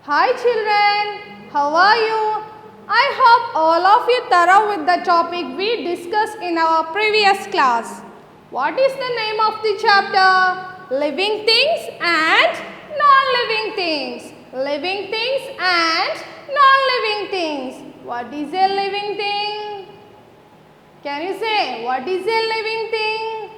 Hi children, how are you? I hope all of you thorough with the topic we discussed in our previous class. What is the name of the chapter? Living things and non-living things. Living things and non-living things. What is a living thing? Can you say what is a living thing?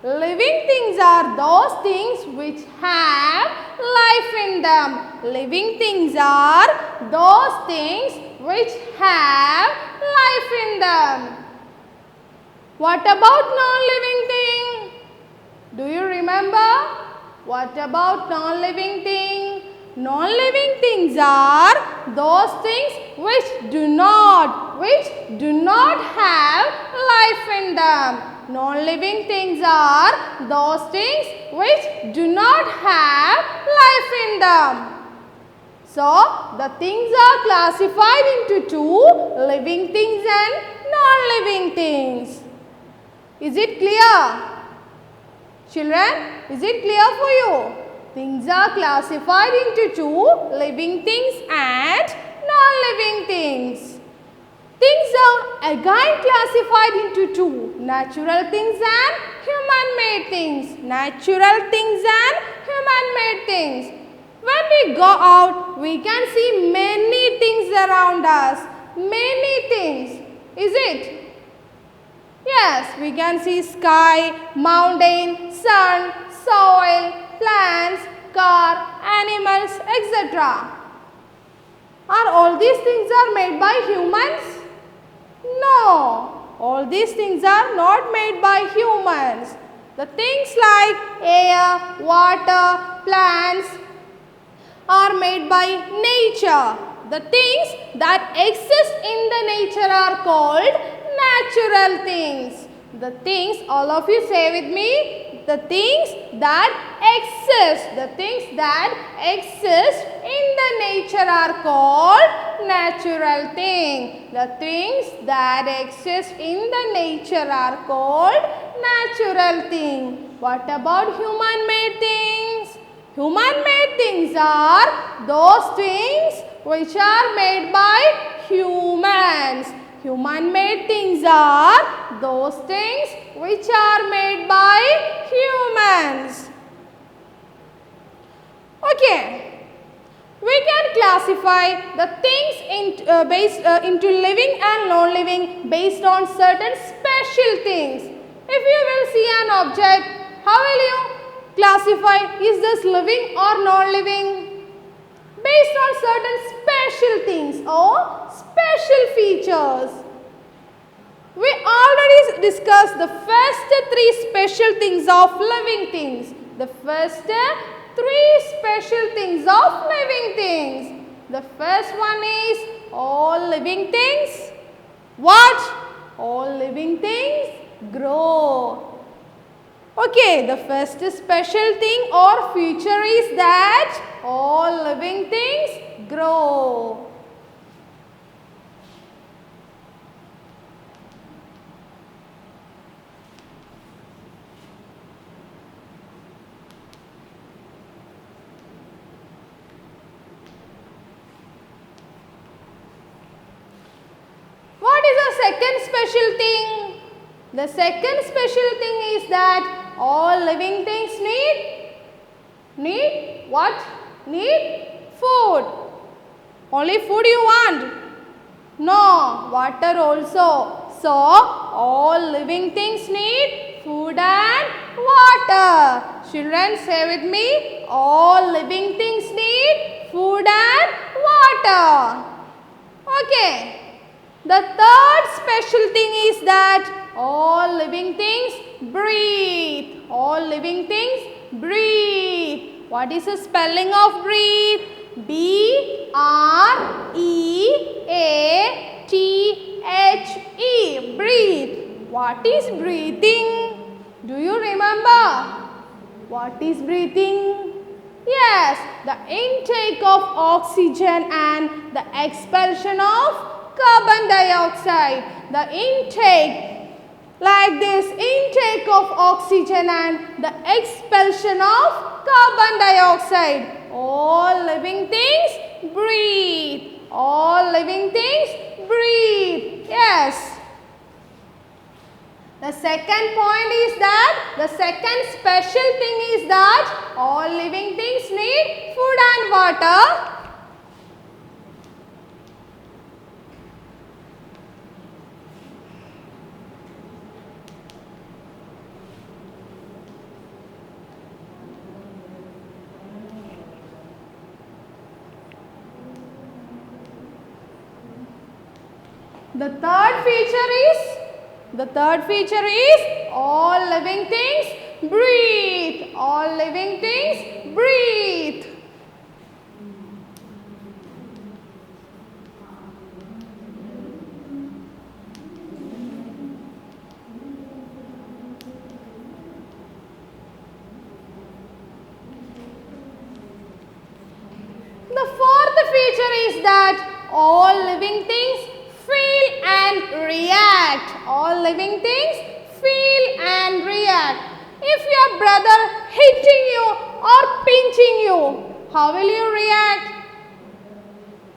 Living things are those things which have life in them. Living things are those things which have life in them. What about non-living thing? Do you remember? What about non-living thing? Non-living things are those things which do not have life in them. Non-living things are those things which do not have life in them. So, the things are classified into two, living things and non-living things. Is it clear? Children, is it clear for you? Things are classified into two, living things and non-living things. Things are again classified into two, natural things and human-made things. Natural things and human-made things. When we go out, we can see many things around us. Many things. Is it? Yes, we can see sky, mountain, sun, soil, plants, car, animals, etc. Are all these things are made by humans? No, all these things are not made by humans. The things like air, water, plants are made by nature. The things that exist in the nature are called natural things. The things, all of you say with me, the things that exist in the nature are called natural things. The things that exist in the nature are called natural things. What about human-made things? Human-made things are those things which are made by humans. Human-made things are those things which are made by humans. Okay, we can classify the things into living and non-living based on certain special things. If you will see an object, how will you classify is this living or non-living? Based on certain special things or special features. We already discussed the first three special things of living things. The first three special things of living things. The first one is all living things. What? All living things grow. Okay, the first special thing or feature is that all living things grow. What is the second special thing? The second special thing is that all living things need what? Need food. Only food you want? No, water also. So, all living things need food and water. Children, say with me, all living things need food and water. Okay. The third special thing is that all living things breathe. All living things breathe. What is the spelling of breathe? B-R-E-A-T-H-E. Breathe. What is breathing? Do you remember? What is breathing? Yes, the intake of oxygen and the expulsion of carbon dioxide. The intake, like this, intake of oxygen and the expulsion of carbon dioxide. All living things breathe. All living things breathe. Yes. The second point is that, the second special thing is that all living things need food and water. The third feature is all living things breathe. All living things breathe. The fourth feature is that all living things feel and react. All living things feel and react. If your brother hitting you or pinching you, how will you react?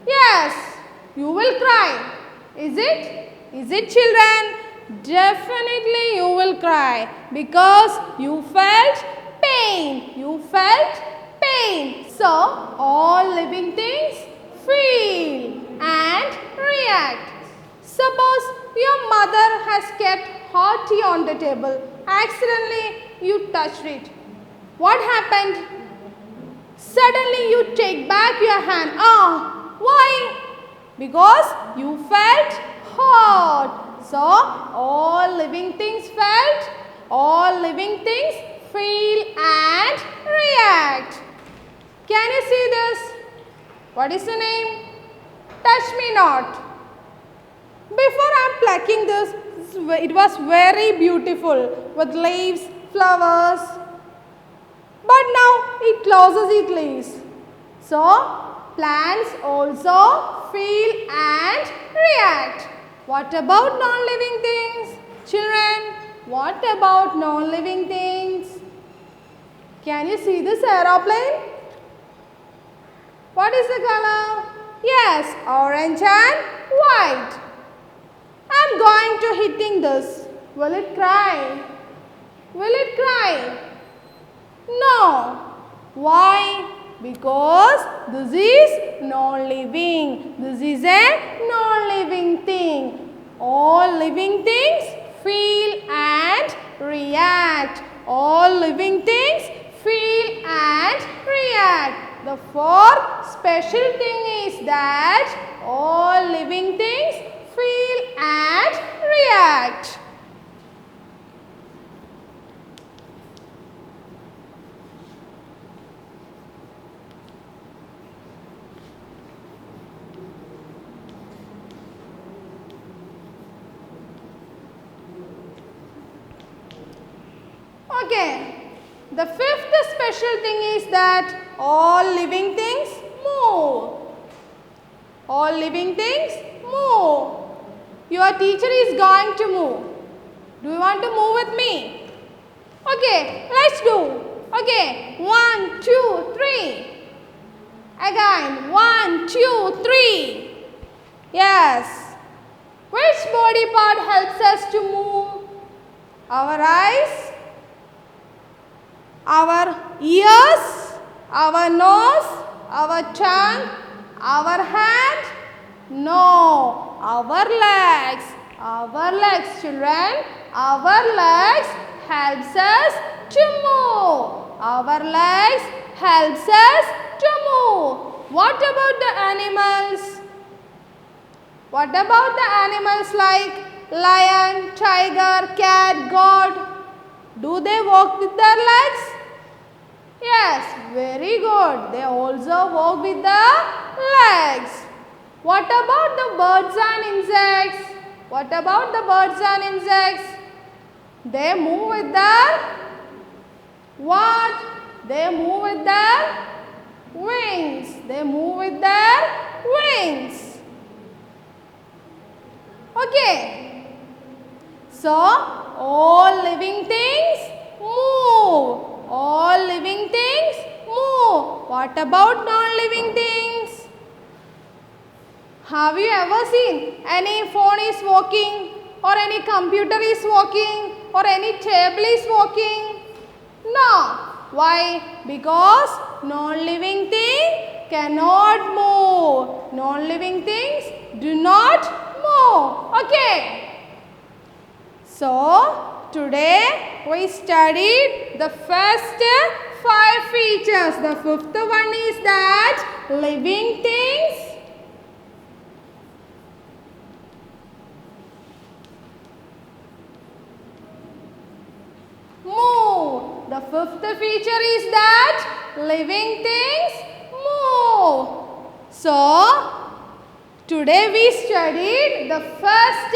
Yes, you will cry. Is it? Is it, children? Definitely you will cry because you felt pain. You felt pain. So, all living things feel and react. Suppose your mother has kept hot tea on the table. Accidentally you touched it. What happened? Suddenly you take back your hand. Why? Because you felt hot. So, all living things felt, all living things feel and react. Can you see this? What is the name? Touch me not. Before I am plucking this, it was very beautiful with leaves, flowers. But now it closes its leaves. So, plants also feel and react. What about non-living things? Children, what about non-living things? Can you see this aeroplane? What is the color? Yes, orange and white. I am going to hitting this. Will it cry? Will it cry? No. Why? Because this is non-living. This is a non-living thing. All living things feel and react. All living things feel and react. The fourth special thing is that all living things feel and react. Okay, the fifth special thing is that all living things move. All living things move. Your teacher is going to move. Do you want to move with me? Okay, let's do. Okay, 1, 2, 3. Again, 1, 2, 3. Yes. Which body part helps us to move? Our eyes, our ears, our nose, our tongue, our hand? No, our legs. Our legs, children. Our legs helps us to move. Our legs helps us to move. What about the animals? What about the animals like lion, tiger, cat, goat? Do they walk with their legs? Yes, very good. They also walk with the legs. What about the birds and insects? What about the birds and insects? They move with their what? They move with their wings. They move with their wings. Okay. So, all living things move. All living things move. What about non-living things? Have you ever seen any phone is walking or any computer is walking or any table is walking? No. Why? Because non-living thing cannot move. Non-living things do not move. Okay. So, today we studied the first 5 features. The fifth one is that living things move. The fifth feature is that living things move. So, today we studied the first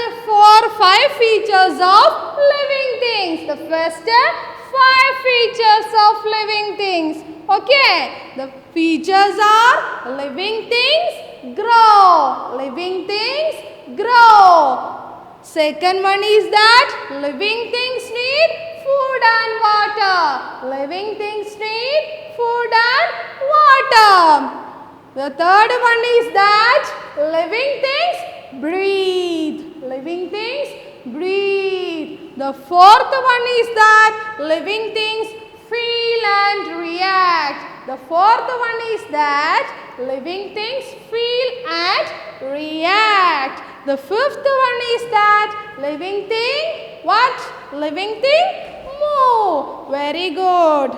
5 features of living things. The first 5 features of living things. Okay. The features are living things grow. Living things grow. Second one is that living things need food and water. Living things need food and water. The third one is that living things breathe. Living things breathe. The fourth one is that living things feel and react. The fourth one is that living things feel and react. The fifth one is that living thing, what? Living thing move. Very good.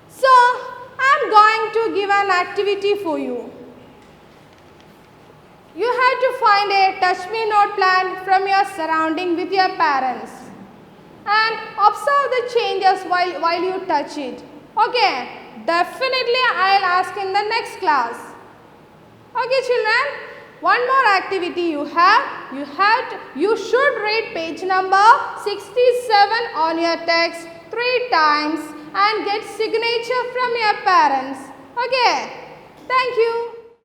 So, I am going to give an activity for you. You have to find a touch me not plan from your surrounding with your parents and observe the changes while you touch it. Okay, definitely I will ask in the next class. Okay children, one more activity you should read page number 67 on your text 3 times and get signature from your parents. Okay, thank you.